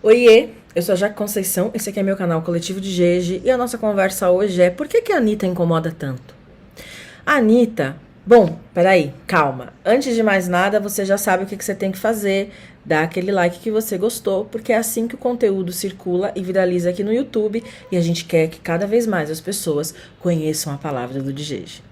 Oiê, eu sou a Jaque Conceição, esse aqui é meu canal Coletivo de Gege e a nossa conversa hoje é por que a Anitta incomoda tanto? A Anitta, peraí, calma. Antes de mais nada, você já sabe o que você tem que fazer, dá aquele like que você gostou, porque é assim que o conteúdo circula e viraliza aqui no YouTube e a gente quer que cada vez mais as pessoas conheçam a palavra do Gege.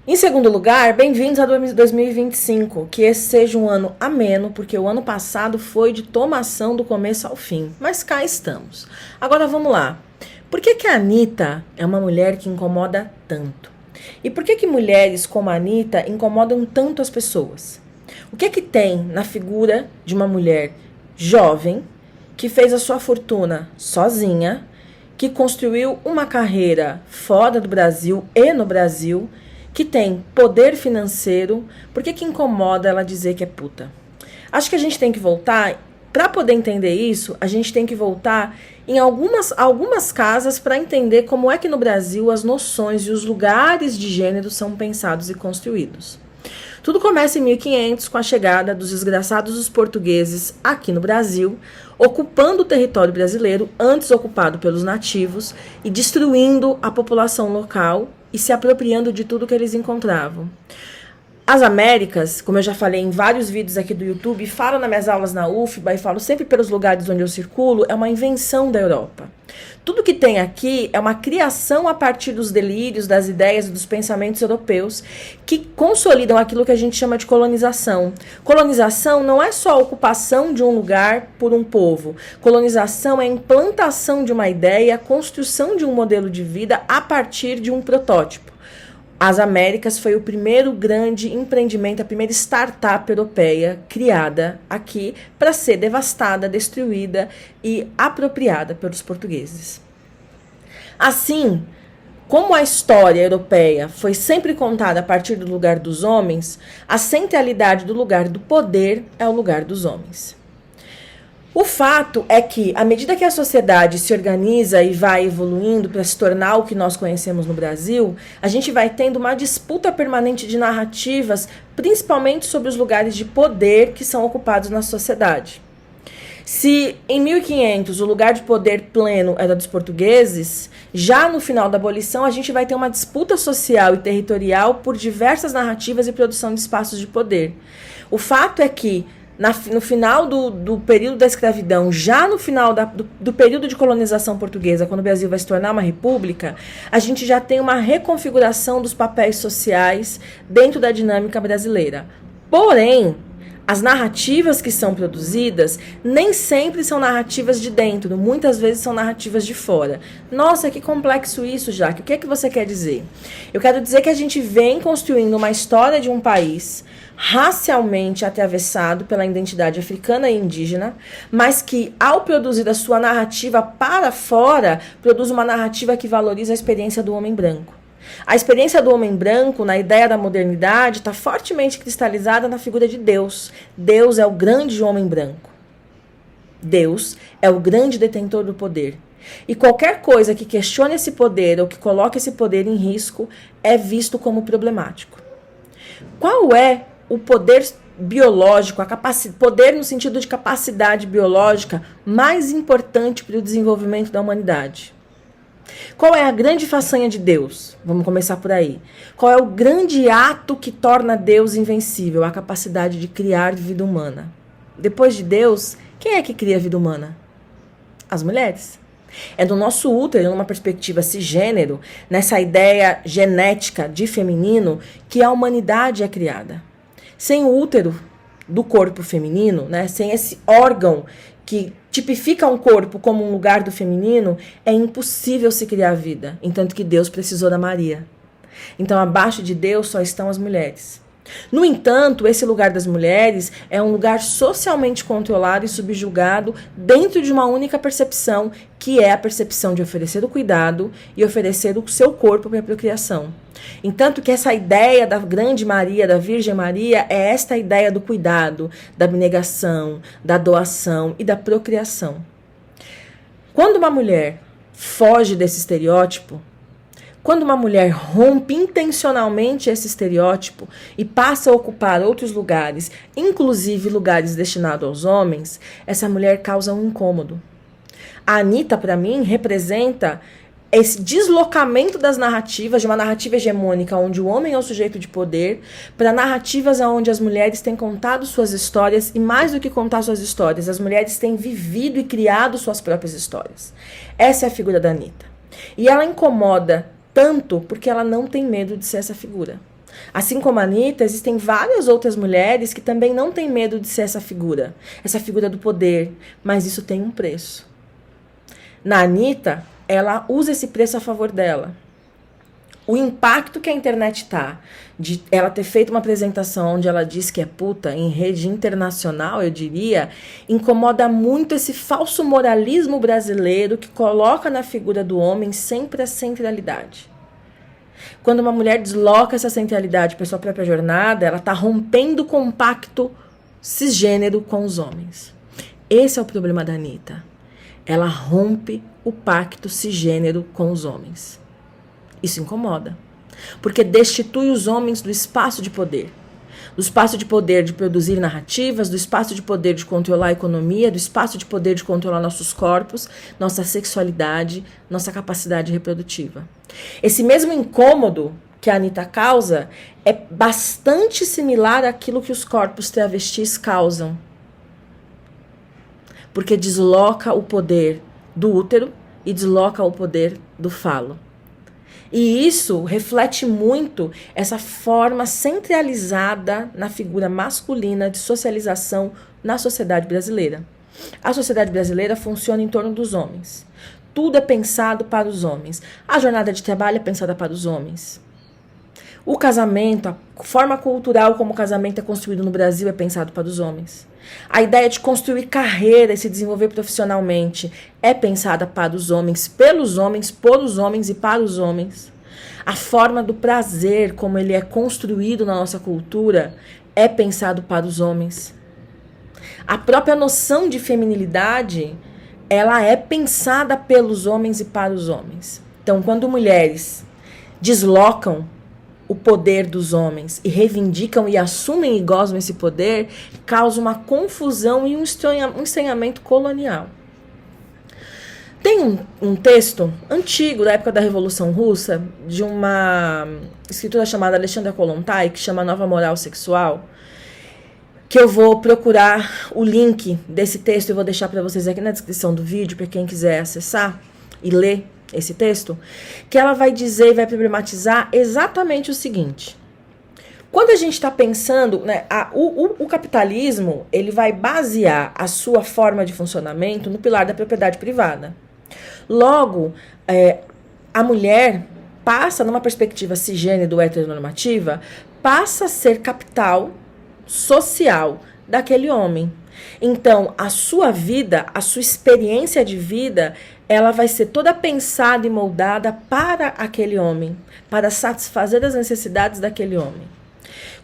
Em segundo lugar, bem-vindos a 2025, que esse seja um ano ameno, porque o ano passado foi de tomação do começo ao fim, mas cá estamos. Agora vamos lá, por que a Anitta é uma mulher que incomoda tanto? E por que mulheres como a Anitta incomodam tanto as pessoas? O que tem na figura de uma mulher jovem, que fez a sua fortuna sozinha, que construiu uma carreira fora do Brasil e no Brasil, que tem poder financeiro, por que incomoda ela dizer que é puta? Acho que a gente tem que voltar, para poder entender isso, a gente tem que voltar em algumas casas para entender como é que no Brasil as noções e os lugares de gênero são pensados e construídos. Tudo começa em 1500 com a chegada dos desgraçados dos portugueses aqui no Brasil, ocupando o território brasileiro, antes ocupado pelos nativos, e destruindo a população local e se apropriando de tudo que eles encontravam. As Américas, como eu já falei em vários vídeos aqui do YouTube, falo nas minhas aulas na UFBA e falo sempre pelos lugares onde eu circulo, é uma invenção da Europa. Tudo que tem aqui é uma criação a partir dos delírios, das ideias e dos pensamentos europeus que consolidam aquilo que a gente chama de colonização. Colonização não é só a ocupação de um lugar por um povo. Colonização é a implantação de uma ideia, a construção de um modelo de vida a partir de um protótipo. As Américas foi o primeiro grande empreendimento, a primeira startup europeia criada aqui para ser devastada, destruída e apropriada pelos portugueses. Assim, como a história europeia foi sempre contada a partir do lugar dos homens, a centralidade do lugar do poder é o lugar dos homens. O fato é que, à medida que a sociedade se organiza e vai evoluindo para se tornar o que nós conhecemos no Brasil, a gente vai tendo uma disputa permanente de narrativas, principalmente sobre os lugares de poder que são ocupados na sociedade. Se em 1500 o lugar de poder pleno era dos portugueses, já no final da abolição a gente vai ter uma disputa social e territorial por diversas narrativas e produção de espaços de poder. O fato é que no final do período da escravidão, já no final do período de colonização portuguesa, quando o Brasil vai se tornar uma república, a gente já tem uma reconfiguração dos papéis sociais dentro da dinâmica brasileira. Porém, as narrativas que são produzidas nem sempre são narrativas de dentro, muitas vezes são narrativas de fora. Nossa, que complexo isso, Jaque. O que é que você quer dizer? Eu quero dizer que a gente vem construindo uma história de um país racialmente atravessado pela identidade africana e indígena, mas que, ao produzir a sua narrativa para fora, produz uma narrativa que valoriza a experiência do homem branco. A experiência do homem branco, na ideia da modernidade, está fortemente cristalizada na figura de Deus. Deus é o grande homem branco. Deus é o grande detentor do poder. E qualquer coisa que questione esse poder ou que coloque esse poder em risco é visto como problemático. Qual é o poder biológico, poder no sentido de capacidade biológica mais importante para o desenvolvimento da humanidade? Qual é a grande façanha de Deus? Vamos começar por aí. Qual é o grande ato que torna Deus invencível? A capacidade de criar vida humana. Depois de Deus, quem é que cria a vida humana? As mulheres. É do nosso útero, numa perspectiva cisgênero, nessa ideia genética de feminino, que a humanidade é criada. Sem o útero do corpo feminino, sem esse órgão que tipifica um corpo como um lugar do feminino, é impossível se criar vida, entanto que Deus precisou da Maria. Então, abaixo de Deus só estão as mulheres. No entanto, esse lugar das mulheres é um lugar socialmente controlado e subjugado dentro de uma única percepção, que é a percepção de oferecer o cuidado e oferecer o seu corpo para a procriação. Entanto que essa ideia da grande Maria, da Virgem Maria, é esta ideia do cuidado, da abnegação, da doação e da procriação. Quando uma mulher foge desse estereótipo, Quando uma mulher rompe intencionalmente esse estereótipo e passa a ocupar outros lugares, inclusive lugares destinados aos homens, essa mulher causa um incômodo. A Anitta, para mim, representa esse deslocamento das narrativas, de uma narrativa hegemônica onde o homem é o sujeito de poder, para narrativas onde as mulheres têm contado suas histórias, e mais do que contar suas histórias, as mulheres têm vivido e criado suas próprias histórias. Essa é a figura da Anitta. E ela incomoda tanto porque ela não tem medo de ser essa figura. Assim como a Anitta, existem várias outras mulheres que também não têm medo de ser essa figura do poder, mas isso tem um preço. Na Anitta, ela usa esse preço a favor dela. O impacto que a internet tá, de ela ter feito uma apresentação onde ela diz que é puta em rede internacional, eu diria, incomoda muito esse falso moralismo brasileiro que coloca na figura do homem sempre a centralidade. Quando uma mulher desloca essa centralidade para sua própria jornada, ela está rompendo com o pacto cisgênero com os homens. Esse é o problema da Anitta. Ela rompe o pacto cisgênero com os homens. Isso incomoda, porque destitui os homens do espaço de poder. Do espaço de poder de produzir narrativas, do espaço de poder de controlar a economia, do espaço de poder de controlar nossos corpos, nossa sexualidade, nossa capacidade reprodutiva. Esse mesmo incômodo que a Anitta causa é bastante similar àquilo que os corpos travestis causam. Porque desloca o poder do útero e desloca o poder do falo. E isso reflete muito essa forma centralizada na figura masculina de socialização na sociedade brasileira. A sociedade brasileira funciona em torno dos homens. Tudo é pensado para os homens. A jornada de trabalho é pensada para os homens. O casamento, a forma cultural como o casamento é construído no Brasil é pensado para os homens. A ideia de construir carreira e se desenvolver profissionalmente é pensada para os homens, pelos homens, por os homens e para os homens. A forma do prazer, como ele é construído na nossa cultura, é pensado para os homens. A própria noção de feminilidade, ela é pensada pelos homens e para os homens. Então, quando mulheres deslocam o poder dos homens e reivindicam e assumem e gozam esse poder, causa uma confusão e um estranhamento colonial. Tem um texto antigo, da época da Revolução Russa, de uma escritora chamada Alexandra Kollontai, que chama Nova Moral Sexual, que eu vou procurar o link desse texto e vou deixar para vocês aqui na descrição do vídeo, para quem quiser acessar e ler esse texto, que ela vai dizer e vai problematizar exatamente o seguinte. Quando a gente está pensando, né, o capitalismo, ele vai basear a sua forma de funcionamento no pilar da propriedade privada. Logo, a mulher passa, numa perspectiva cisgênero heteronormativa, passa a ser capital social daquele homem. Então, a sua vida, a sua experiência de vida, ela vai ser toda pensada e moldada para aquele homem, para satisfazer as necessidades daquele homem.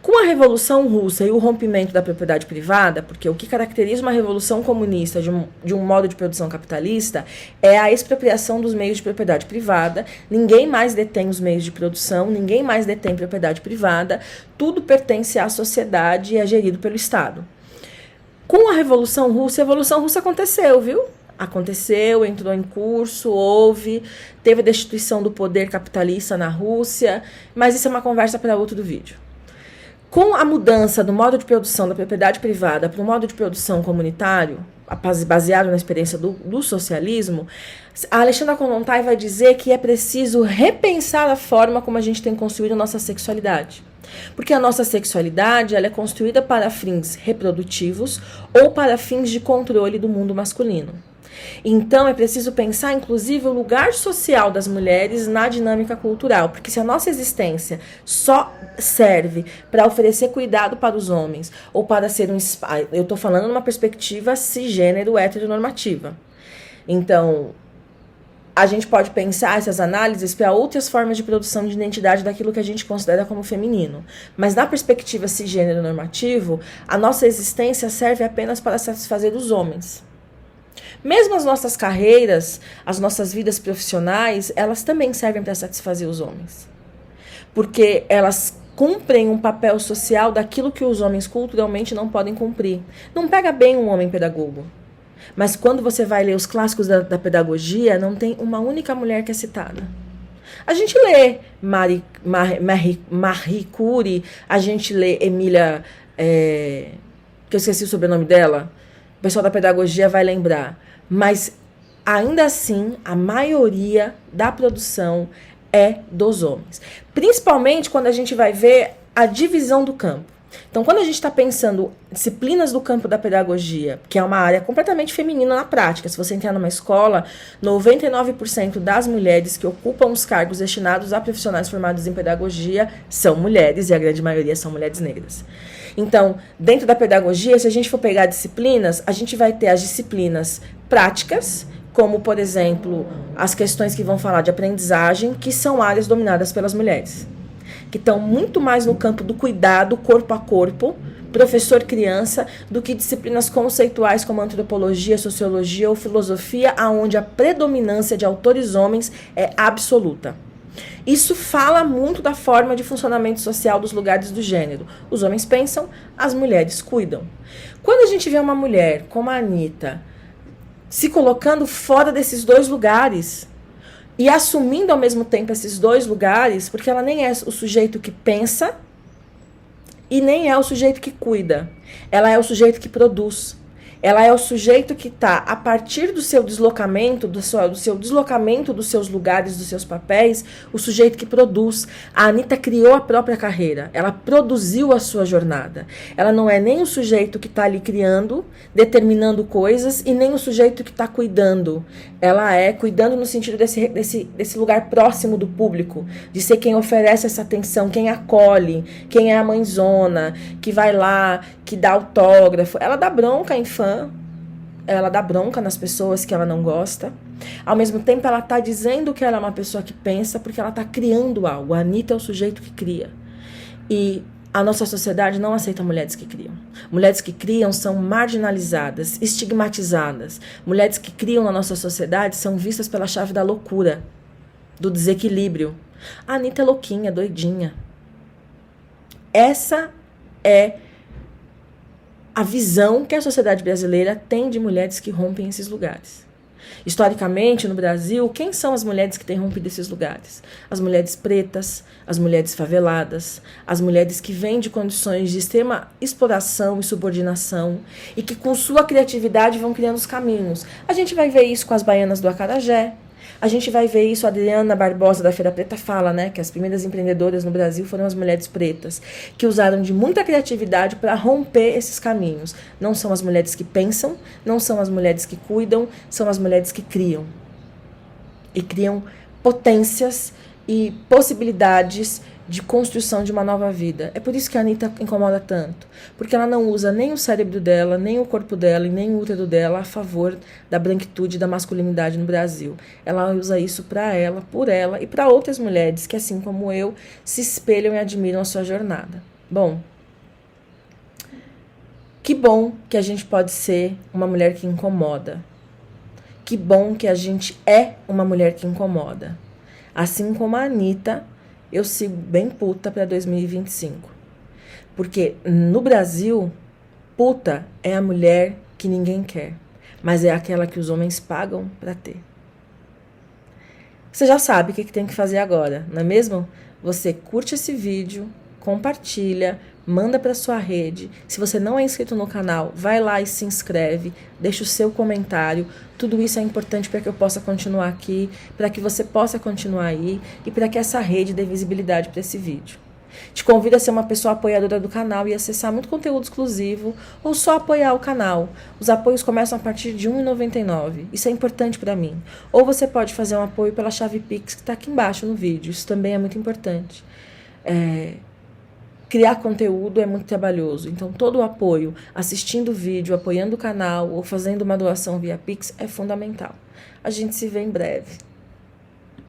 Com a Revolução Russa e o rompimento da propriedade privada, porque o que caracteriza uma revolução comunista de um modo de produção capitalista é a expropriação dos meios de propriedade privada, ninguém mais detém os meios de produção, ninguém mais detém propriedade privada, tudo pertence à sociedade e é gerido pelo Estado. Com a Revolução Russa aconteceu, viu? Aconteceu, entrou em curso, teve a destituição do poder capitalista na Rússia, mas isso é uma conversa para outro vídeo. Com a mudança do modo de produção da propriedade privada para o modo de produção comunitário, baseado na experiência do socialismo, a Alexandra Kollontai vai dizer que é preciso repensar a forma como a gente tem construído a nossa sexualidade. Porque a nossa sexualidade ela é construída para fins reprodutivos ou para fins de controle do mundo masculino. Então é preciso pensar, inclusive, o lugar social das mulheres na dinâmica cultural, porque se a nossa existência só serve para oferecer cuidado para os homens, ou para ser eu estou falando numa perspectiva cisgênero heteronormativa. Então, a gente pode pensar essas análises para outras formas de produção de identidade daquilo que a gente considera como feminino. Mas na perspectiva cisgênero normativo, a nossa existência serve apenas para satisfazer os homens. Mesmo as nossas carreiras, as nossas vidas profissionais, elas também servem para satisfazer os homens. Porque elas cumprem um papel social daquilo que os homens culturalmente não podem cumprir. Não pega bem um homem pedagogo. Mas quando você vai ler os clássicos da pedagogia, não tem uma única mulher que é citada. A gente lê Marie Curie, a gente lê Emília, que eu esqueci o sobrenome dela, o pessoal da pedagogia vai lembrar. Mas, ainda assim, a maioria da produção é dos homens. Principalmente quando a gente vai ver a divisão do campo. Então, quando a gente está pensando disciplinas do campo da pedagogia, que é uma área completamente feminina na prática, se você entrar numa escola, 99% das mulheres que ocupam os cargos destinados a profissionais formados em pedagogia são mulheres, e a grande maioria são mulheres negras. Então, dentro da pedagogia, se a gente for pegar disciplinas, a gente vai ter as disciplinas práticas, como, por exemplo, as questões que vão falar de aprendizagem, que são áreas dominadas pelas mulheres, que estão muito mais no campo do cuidado corpo a corpo, professor-criança, do que disciplinas conceituais como antropologia, sociologia ou filosofia, onde a predominância de autores homens é absoluta. Isso fala muito da forma de funcionamento social dos lugares do gênero. Os homens pensam, as mulheres cuidam. Quando a gente vê uma mulher como a Anitta se colocando fora desses dois lugares e assumindo ao mesmo tempo esses dois lugares, porque ela nem é o sujeito que pensa e nem é o sujeito que cuida. Ela é o sujeito que produz. Ela é o sujeito que está, a partir do seu deslocamento, do seu deslocamento dos seus lugares, dos seus papéis, o sujeito que produz. A Anitta criou a própria carreira, ela produziu a sua jornada. Ela não é nem o sujeito que está ali criando, determinando coisas, e nem o sujeito que está cuidando. Ela é cuidando no sentido desse lugar próximo do público, de ser quem oferece essa atenção, quem acolhe, quem é a mãezona, que vai lá, que dá autógrafo. Ela dá bronca em fã, ela dá bronca nas pessoas que ela não gosta. Ao mesmo tempo, ela está dizendo que ela é uma pessoa que pensa, porque ela está criando algo. A Anitta é o sujeito que cria. E a nossa sociedade não aceita mulheres que criam. Mulheres que criam são marginalizadas, estigmatizadas. Mulheres que criam na nossa sociedade são vistas pela chave da loucura, do desequilíbrio. A Anitta é louquinha, doidinha. Essa é a visão que a sociedade brasileira tem de mulheres que rompem esses lugares. Historicamente, no Brasil, quem são as mulheres que têm rompido esses lugares? As mulheres pretas, as mulheres faveladas, as mulheres que vêm de condições de extrema exploração e subordinação e que, com sua criatividade, vão criando os caminhos. A gente vai ver isso com as baianas do acarajé. A gente vai ver isso, a Adriana Barbosa da Feira Preta fala, né, que as primeiras empreendedoras no Brasil foram as mulheres pretas, que usaram de muita criatividade para romper esses caminhos. Não são as mulheres que pensam, não são as mulheres que cuidam, são as mulheres que criam. E criam potências e possibilidades de construção de uma nova vida. É por isso que a Anitta incomoda tanto. Porque ela não usa nem o cérebro dela, nem o corpo dela e nem o útero dela a favor da branquitude e da masculinidade no Brasil. Ela usa isso para ela, por ela e para outras mulheres que, assim como eu, se espelham e admiram a sua jornada. Bom, que bom que a gente pode ser uma mulher que incomoda. Que bom que a gente é uma mulher que incomoda. Assim como a Anitta, eu sigo bem puta para 2025. Porque no Brasil, puta é a mulher que ninguém quer, mas é aquela que os homens pagam para ter. Você já sabe o que tem que fazer agora, não é mesmo? Você curte esse vídeo, compartilha, manda para sua rede. Se você não é inscrito no canal, vai lá e se inscreve, deixa o seu comentário. Tudo isso é importante para que eu possa continuar aqui, para que você possa continuar aí e para que essa rede dê visibilidade para esse vídeo. Te convido a ser uma pessoa apoiadora do canal e acessar muito conteúdo exclusivo ou só apoiar o canal. Os apoios começam a partir de R$ 1,99. Isso é importante para mim. Ou você pode fazer um apoio pela chave Pix que está aqui embaixo no vídeo. Isso também é muito importante. Criar conteúdo é muito trabalhoso, então todo o apoio, assistindo o vídeo, apoiando o canal ou fazendo uma doação via Pix é fundamental. A gente se vê em breve.